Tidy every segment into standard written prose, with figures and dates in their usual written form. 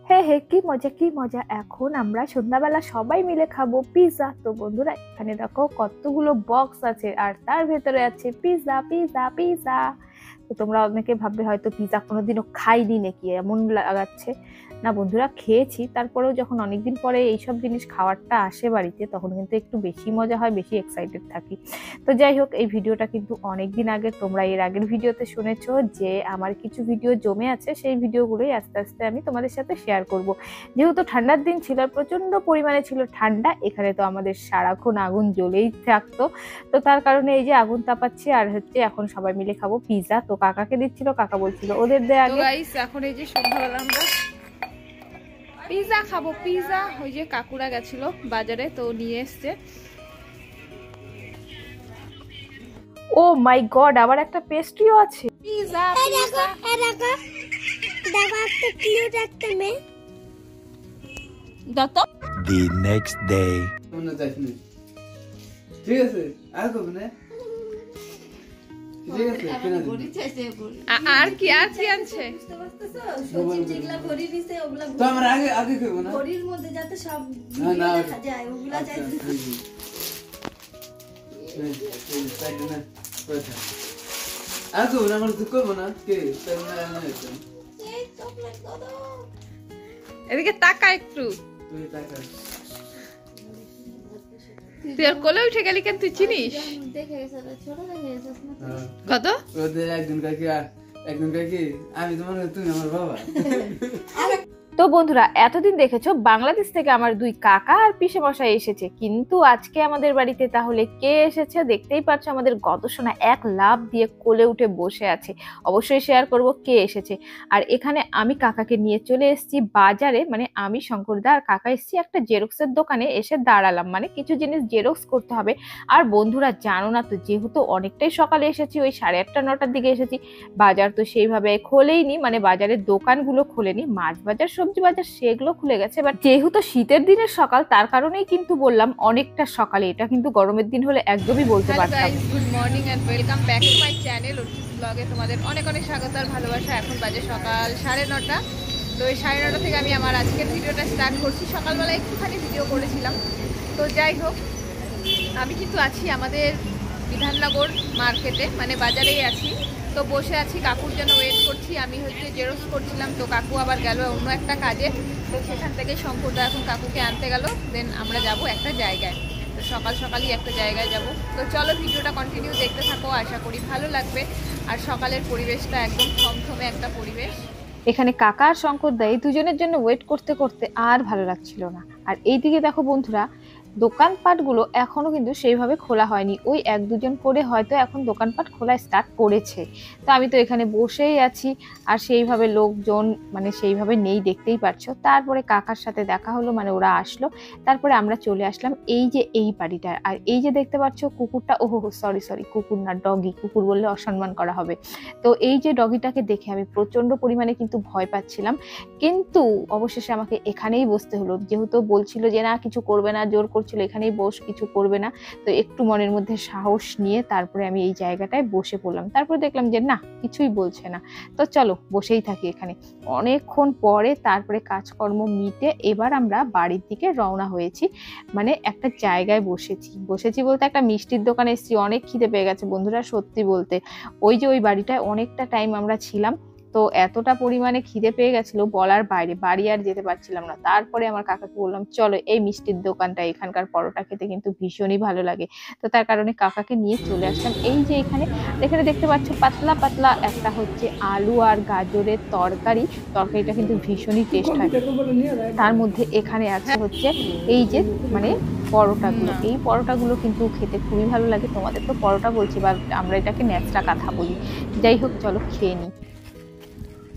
হে হে কি মজা কি মজা। এখন আমরা সন্ধ্যাবেলা সবাই মিলে খাবো পিৎজা। তো বন্ধুরা এখানে দেখো কতগুলো বক্স আছে আর তার ভেতরে আছে পিৎজা পিৎজা পিৎজা। তো তোমরা অনেকে ভাববে হয়তো পিৎজা কোনোদিনও খাইনি নাকি, এমন লাগাচ্ছে। না বন্ধুরা, খেয়েছি। তারপরেও যখন অনেকদিন পরে এইসব জিনিস খাওয়ারটা আসে বাড়িতে, তখন কিন্তু একটু বেশি মজা হয়, বেশি এক্সাইটেড থাকি। তো যাই হোক, এই ভিডিওটা কিন্তু অনেকদিন আগে, তোমরা এর আগের ভিডিওতে শুনেছো যে আমার কিছু ভিডিও জমে আছে, সেই ভিডিওগুলোই আস্তে আস্তে আমি তোমাদের সাথে শেয়ার করব। যেহেতু ঠান্ডার দিন ছিল, প্রচন্ড পরিমাণে ছিল ঠান্ডা, এখানে তো আমাদের সারাক্ষণ আগুন জ্বলেই থাকতো। তো তার কারণে এই যে আগুন তাপাচ্ছি, আর হচ্ছে এখন সবাই মিলে খাবো পিৎজা। তো কাকাকে দিচ্ছিল, কাকা বলছিল ওদের দে আগে। এখন এই যে সন্ধ্যাবেলা আমরা পিৎজা খাবো। পিৎজা ওই যে কাকুরা গেছিল বাজারে, তো নিয়ে এসছে। ও মাই গড, আবার একটা পেস্ট্রিও আছে। পিৎজা পিৎজা দেখো একটা কিউট একটা মেয়ে। দাও তো। The next day. ঠিক আছে আর কবে না, ঠিক আছে কিনা আর কি আর কি আনছে? সচিন যেগুলা ঘড়ি নিছে ওগুলা তো আমরা আগে আগে খাবো না, ঘড়ির মধ্যে যাতে সব না দেখা যায় ওগুলা যায়। আর কবে না, আমরা দুঃখ করবো না কে তাই না। এই চকলেট দাও, এদিকে তাকা একটু। তুই টাকা তুই আর কোলে উঠে গেলি কেন? তুই চিনিস দেখে গেছে ছোট দেখে গেছে না কত? ওদের একদিন কাকি আমি তোমার, তুমি আমার বাবা। তো বন্ধুরা, এতদিন দেখেছো বাংলাদেশ থেকে আমার দুই কাকা আর পিসে মশাই এসেছে, কিন্তু আজকে আমাদের বাড়িতে তাহলে কে এসেছে দেখতেই পাচ্ছ। আমাদের গতসোনা এক লাফ দিয়ে কোলে উঠে বসে আছে। অবশ্যই শেয়ার করব কে এসেছে। আর এখানে আমি কাকাকে নিয়ে চলে এসেছি বাজারে, মানে আমি শঙ্করদা আর কাকা এসেছি একটা জেরক্সের দোকানে এসে দাঁড়ালাম, মানে কিছু জিনিস জেরক্স করতে হবে। আর বন্ধুরা জানো না তো, যেহেতু অনেকটাই সকালে এসেছি, ওই 8:30 9টার দিকে এসেছি, বাজার তো সেইভাবে খোলেইনি, মানে বাজারের দোকানগুলো খোলেনি, মাছ বাজার সবজি বাজার সেগুলো খুলে গেছে। বাট যেহেতু শীতের দিনের সকাল, তার কারণেই কিন্তু বললাম অনেকটা সকালে। এটা কিন্তু গরমের দিন হলে একদমই বলতে পারতাম। Good morning and welcome back to my channel অর্চিস ব্লগে তোমাদের অনেক অনেক স্বাগত আর ভালোবাসা। এখন বাজে সকাল 9:30। তো এই 9:30 থেকে আমি আমার আজকের ভিডিওটা স্টার্ট করছি। সকালবেলা একটুখানি ভিডিও করেছিলাম। তো যাই হোক, আমি কিন্তু আছি আমাদের বিধাননগর মার্কেটে, মানে বাজারেই আছি। তো বসে আছি, কাকুর জন্য ওয়েট করছি। আমি হচ্ছে জেরক্স করছিলাম, তো কাকু আবার গেল অন্য একটা কাজে। তো সেখান থেকে শঙ্করদা এখন কাকুকে আনতে গেল, দেন আমরা যাব একটা জায়গায়। তো সকাল সকালই একটা জায়গায় যাব। তো চলো ভিডিওটা কন্টিনিউ দেখতে থাকো, আশা করি ভালো লাগবে। আর সকালের পরিবেশটা একদম থমথমে একটা পরিবেশ। এখানে কাকা আর শঙ্করদা এই দুজনের জন্য ওয়েট করতে করতে আর ভালো লাগছিল না। আর এইদিকে দেখো বন্ধুরা, দোকানপাটগুলো এখনো কিন্তু সেইভাবে খোলা হয়নি। ওই 1-2 জন করে হয়তো এখন দোকানপাট খোলা স্টার্ট করেছে। তো আমি তো এখানে বসেই আছি, আর সেইভাবে লোকজন মানে সেইভাবে নেই, দেখতেই পারছো। তারপরে কাকার সাথে দেখা হলো, মানে ওরা আসলো। তারপরে আমরা চলে আসলাম এই যে এই বাড়িটা। আর এই যে দেখতে পাচ্ছ কুকুরটা, ওহো সরি কুকুর না, ডগি। কুকুর বললে অসম্মান করা হবে। তো এই যে ডগিটাকে দেখে আমি প্রচন্ড পরিমাণে কিন্তু ভয় পাচ্ছিলাম, কিন্তু অবশেষে আমাকে এখানেই বসতে হলো। যেহেতু বলছিল যে না কিছু করবে না, জোর করছিল এখানেই বস, কিছু করবে না। তো একটু মনের মধ্যে সাহস নিয়ে তারপরে আমি এই জায়গাটায় বসে পড়লাম। তারপরে দেখলাম যে না, কিছুই বলছে না। তো চলো বসেই থাকি এখানে। অনেকক্ষণ পরে তারপরে কাজকর্ম মিটে এবার আমরা বাড়ির দিকে রওনা হয়েছি। মানে একটা জায়গায় বসেছি বলতে একটা মিষ্টির দোকানে এসেছি। অনেক খিদে পেয়ে গেছে বন্ধুরা, সত্যি বলতে। ওই যে ওই বাড়িটায় অনেকটা টাইম আমরা ছিলাম, তো এতটা পরিমাণে খিদে পেয়ে গেছিল বলার বাইরে, বাড়ি আর যেতে পারছিলাম না। তারপরে আমার কাকাকে বললাম চলো এই মিষ্টির দোকানটা, এখানকার পরোটা খেতে কিন্তু ভীষণই ভালো লাগে। তো তার কারণে কাকাকে নিয়ে চলে আসলাম। এই যে এখানে দেখতে পাচ্ছ পাতলা পাতলা একটা হচ্ছে আলু আর গাজরের তরকারিটা কিন্তু ভীষণই টেস্ট হয়। তার মধ্যে এখানে আছে হচ্ছে এই যে মানে পরোটাগুলো। এই পরোটাগুলো কিন্তু খেতে খুবই ভালো লাগে। তোমাদের তো পরোটা বলছি, বা আমরা এটাকে ন্যাচড়া কাঁথা বলি। যাই হোক, চলো খেয়ে নিই।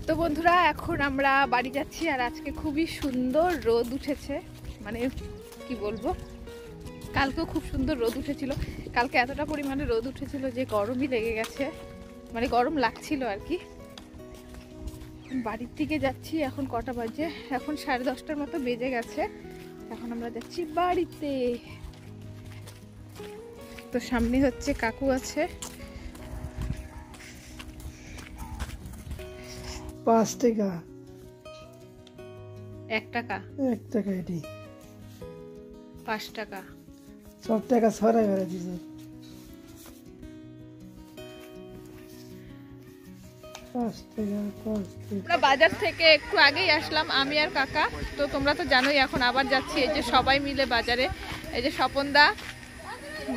তো বন্ধুরা এখন আমরা বাড়ি যাচ্ছি, আর আজকে খুবই সুন্দর রোদ উঠেছে। মানে কি বলবো, কালকেও খুব সুন্দর রোদ উঠেছিল। কালকে এতটা পরিমাণে রোদ উঠেছিল যে গরমই লেগে গেছে, মানে গরম লাগছিল আর কি। বাড়ির দিকে যাচ্ছি। এখন কটা বাজে? এখন 10:30টার মতো বেজে গেছে। এখন আমরা যাচ্ছি বাড়িতে। তো সামনে হচ্ছে কাকু আছে। 5 টাকা 1 টাকা 1 টাকা এটি 5 টাকা সব টাকা ছড়াই বেড়ে দিছে 5 টাকা 5 টাকা আমরা বাজার থেকে একটু আগেই আসলাম আমি আর কাকা। তো তোমরা তো জানোই এখন আবার যাচ্ছি, এই যে সবাই মিলে বাজারে। এই যে স্বপনদা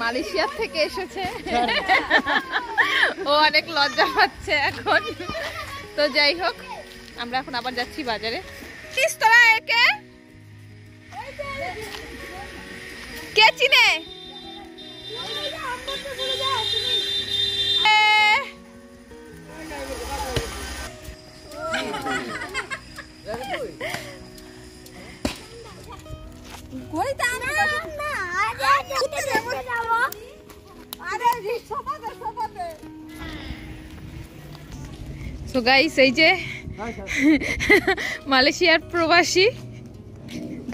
মালয়েশিয়া থেকে এসেছে, ও অনেক লজ্জা পাচ্ছে এখন। তো যাই হোক, আমরা এখন আবার যাচ্ছি বাজারে। কিস তোরা একে কে চিনে? তো গাইস, এই যে মালয়েশিয়ার প্রবাসী,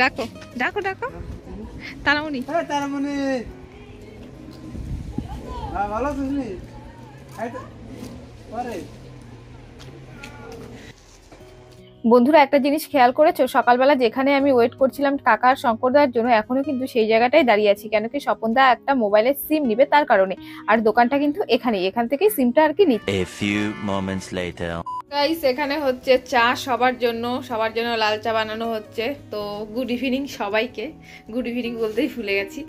ডাকো ডাকো ডাকো তারামণি। তার মানে ভালো আছিস নি? বন্ধুরা, একটা জিনিস খেয়াল করেছো, সকালবেলা যেখানে আমি ওয়েট করছিলাম কাকার শঙ্করদার জন্য, এখনো কিন্তু সেই জায়গাটাই দাঁড়িয়ে আছি। কেন কি স্বপনদা একটা মোবাইলের সিম নিবে তার কারণে। আর দোকানটা কিন্তু এখানেই, এখান থেকেই সিমটা আর কি নিচ্ছে। A few moments later. Guys, এখানে হচ্ছে চা সবার জন্য লাল চা বানানো হচ্ছে। তো গুড ইভিনিং সবাইকে, গুড ইভিনিং বলতেই ভুলে গেছি।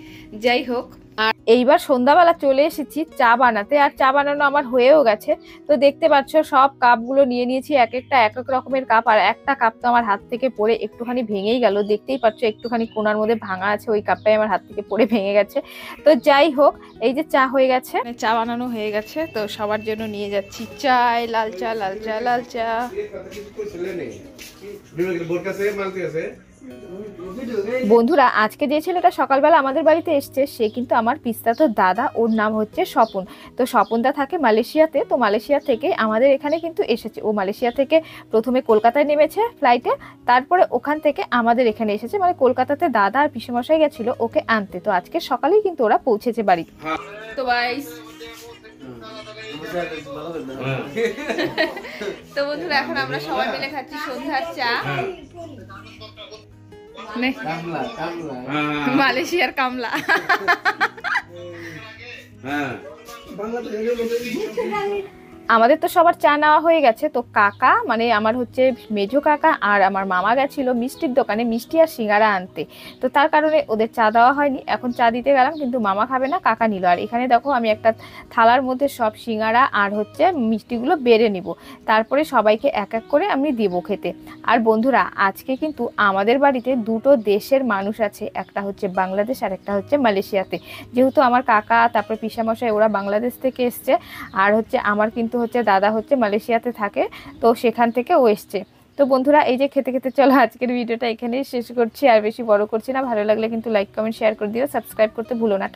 যাই হোক, আর এইবার সন্ধ্যাবেলা চলে এসেছি চা বানাতে, আর চা বানানো আমার হয়েও গেছে। তো দেখতে পাচ্ছ সব কাপগুলো নিয়ে নিয়েছি, এক একটা এক এক রকমের কাপ। আর একটা কাপ তো আমার হাত থেকে পড়ে একটুখানি ভেঙেই গেল, দেখতেই পাচ্ছ একটুখানি কোনার মধ্যে ভাঙা আছে, ওই কাপটাই আমার হাত থেকে পড়ে ভেঙে গেছে। তো যাই হোক, এই যে চা হয়ে গেছে, চা বানানো হয়ে গেছে। তো সবার জন্য নিয়ে যাচ্ছি চাই, লাল চা লাল চা লাল চা। বন্ধুরা, আজকে যে ছেলেটা সকালবেলা আমাদের বাড়িতে এসছে সে কিন্তু আমার পিস্তাতো দাদা, ওর নাম হচ্ছে স্বপন। তো স্বপনদা থাকে মালয়েশিয়াতে, তো মালয়েশিয়া থেকে আমাদের এখানে কিন্তু এসেছে। ও মালয়েশিয়া থেকে প্রথমে কলকাতায় নেমেছে ফ্লাইটে, তারপরে ওখান থেকে আমাদের এখানে এসেছে। মানে কলকাতাতে দাদা আর পিসেমশাই গেছিল ওকে আনতে। তো আজকে সকালেই কিন্তু ওরা পৌঁছেছে বাড়িতে। তো গাইস, তো বন্ধুরা, এখন আমরা সবাই মিলে খাচ্ছি সন্ধ্যার চা। মালয়েশিয়ার কামলা। আমাদের তো সবার চা নেওয়া হয়ে গেছে। তো কাকা, মানে আমার হচ্ছে মেজো কাকা আর আমার মামা গেছিল মিষ্টির দোকানে মিষ্টি আর সিঙ্গারা আনতে। তো তার কারণে ওদের চা দেওয়া হয়নি। এখন চা দিতে গেলাম, কিন্তু মামা খাবে না, কাকা নিল। আর এখানে দেখো আমি একটা থালার মধ্যে সব সিঙ্গারা আর হচ্ছে মিষ্টিগুলো বেড়ে নিব, তারপরে সবাইকে এক এক করে আমি দেবো খেতে। আর বন্ধুরা, আজকে কিন্তু আমাদের বাড়িতে দুটো দেশের মানুষ আছে, একটা হচ্ছে বাংলাদেশ আর একটা হচ্ছে মালয়েশিয়াতে। যেহেতু আমার কাকা তারপরে পিসামশাই ওরা বাংলাদেশ থেকে এসছে, আর হচ্ছে আমার কিন্তু হচ্ছে দাদা হচ্ছে মালয়েশিয়াতে থাকে, তো সেখান থেকে ও এসছে। তো বন্ধুরা, এই যে খেতে খেতে চলো আজকের ভিডিওটা এখানেই শেষ করছি, আর বেশি বড় করছি না। ভালো লাগলে কিন্তু লাইক কমেন্ট শেয়ার করে দিও, সাবস্ক্রাইব করতে ভুলো না।